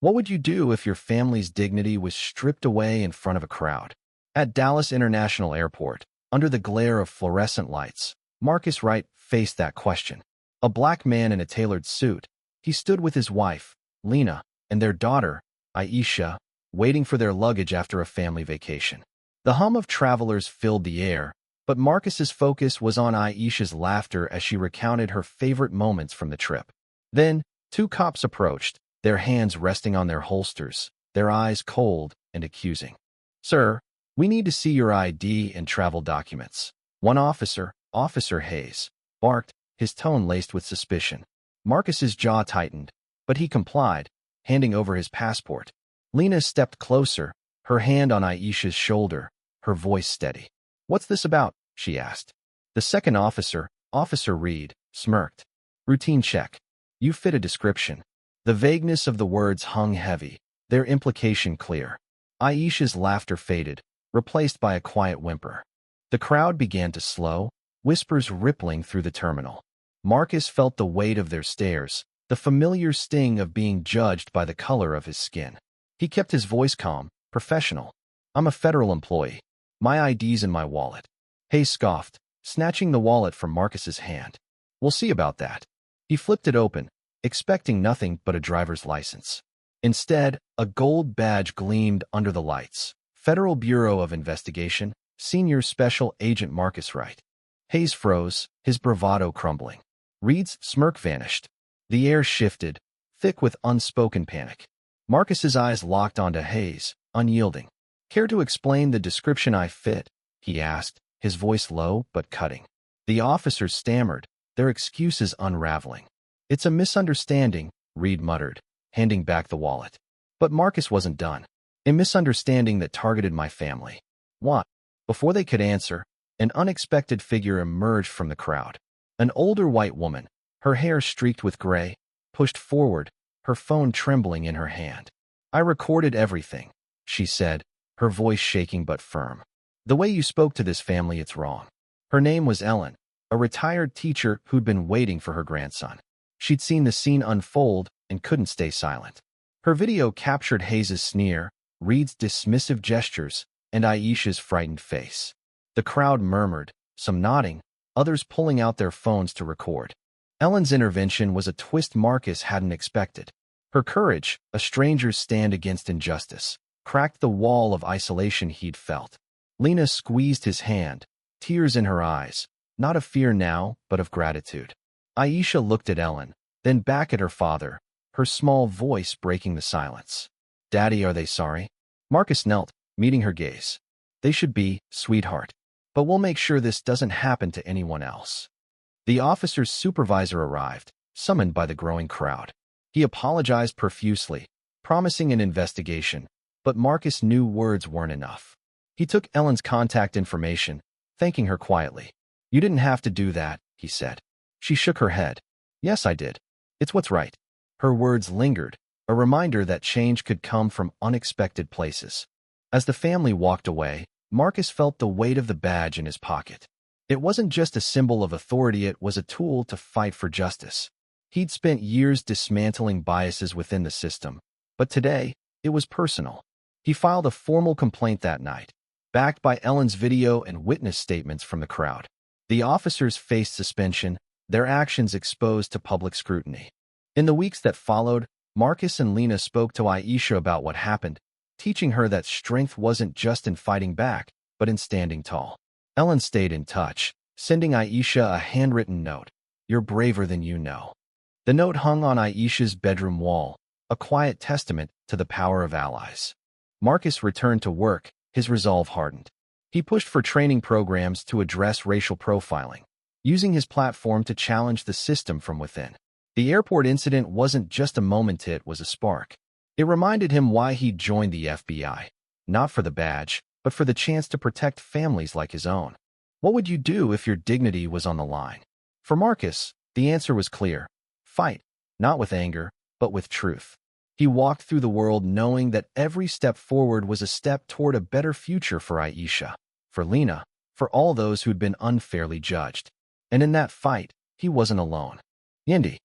What would you do if your family's dignity was stripped away in front of a crowd? At Dallas International Airport, under the glare of fluorescent lights, Marcus Wright faced that question. A black man in a tailored suit, he stood with his wife, Lena, and their daughter, Aisha, waiting for their luggage after a family vacation. The hum of travelers filled the air, but Marcus's focus was on Aisha's laughter as she recounted her favorite moments from the trip. Then, two cops approached, their hands resting on their holsters, their eyes cold and accusing. "Sir, we need to see your ID and travel documents." One officer, Officer Hayes, barked, his tone laced with suspicion. Marcus's jaw tightened, but he complied, handing over his passport. Lena stepped closer, her hand on Aisha's shoulder, her voice steady. "What's this about?" she asked. The second officer, Officer Reed, smirked. "Routine check. You fit a description." The vagueness of the words hung heavy, their implication clear. Aisha's laughter faded, replaced by a quiet whimper. The crowd began to slow, whispers rippling through the terminal. Marcus felt the weight of their stares, the familiar sting of being judged by the color of his skin. He kept his voice calm, professional. "I'm a federal employee. My ID's in my wallet." Hayes scoffed, snatching the wallet from Marcus's hand. "We'll see about that." He flipped it open, expecting nothing but a driver's license. Instead, a gold badge gleamed under the lights. Federal Bureau of Investigation, Senior Special Agent Marcus Wright. Hayes froze, his bravado crumbling. Reed's smirk vanished. The air shifted, thick with unspoken panic. Marcus's eyes locked onto Hayes, unyielding. "Care to explain the description I fit?" he asked, his voice low but cutting. The officers stammered, their excuses unraveling. "It's a misunderstanding," Reed muttered, handing back the wallet. But Marcus wasn't done. "A misunderstanding that targeted my family." "What?" Before they could answer, an unexpected figure emerged from the crowd. An older white woman, her hair streaked with gray, pushed forward, her phone trembling in her hand. "I recorded everything," she said, her voice shaking but firm. "The way you spoke to this family, it's wrong." Her name was Ellen, a retired teacher who'd been waiting for her grandson. She'd seen the scene unfold and couldn't stay silent. Her video captured Hayes' sneer, Reed's dismissive gestures, and Aisha's frightened face. The crowd murmured, some nodding, others pulling out their phones to record. Ellen's intervention was a twist Marcus hadn't expected. Her courage, a stranger's stand against injustice, cracked the wall of isolation he'd felt. Lena squeezed his hand, tears in her eyes, not of fear now, but of gratitude. Aisha looked at Ellen, then back at her father, her small voice breaking the silence. "Daddy, are they sorry?" Marcus knelt, meeting her gaze. "They should be, sweetheart. But we'll make sure this doesn't happen to anyone else." The officer's supervisor arrived, summoned by the growing crowd. He apologized profusely, promising an investigation, but Marcus knew words weren't enough. He took Ellen's contact information, thanking her quietly. "You didn't have to do that," he said. She shook her head. "Yes, I did. It's what's right." Her words lingered, a reminder that change could come from unexpected places. As the family walked away, Marcus felt the weight of the badge in his pocket. It wasn't just a symbol of authority, it was a tool to fight for justice. He'd spent years dismantling biases within the system, but today, it was personal. He filed a formal complaint that night, backed by Ellen's video and witness statements from the crowd. The officers faced suspension, their actions exposed to public scrutiny. In the weeks that followed, Marcus and Lena spoke to Aisha about what happened, teaching her that strength wasn't just in fighting back, but in standing tall. Ellen stayed in touch, sending Aisha a handwritten note. "You're braver than you know." The note hung on Aisha's bedroom wall, a quiet testament to the power of allies. Marcus returned to work, his resolve hardened. He pushed for training programs to address racial profiling, using his platform to challenge the system from within. The airport incident wasn't just a moment, it was a spark. It reminded him why he'd joined the FBI, not for the badge, but for the chance to protect families like his own. What would you do if your dignity was on the line? For Marcus, the answer was clear. Fight, not with anger, but with truth. He walked through the world knowing that every step forward was a step toward a better future for Aisha, for Lena, for all those who'd been unfairly judged. And in that fight, he wasn't alone. Yindi.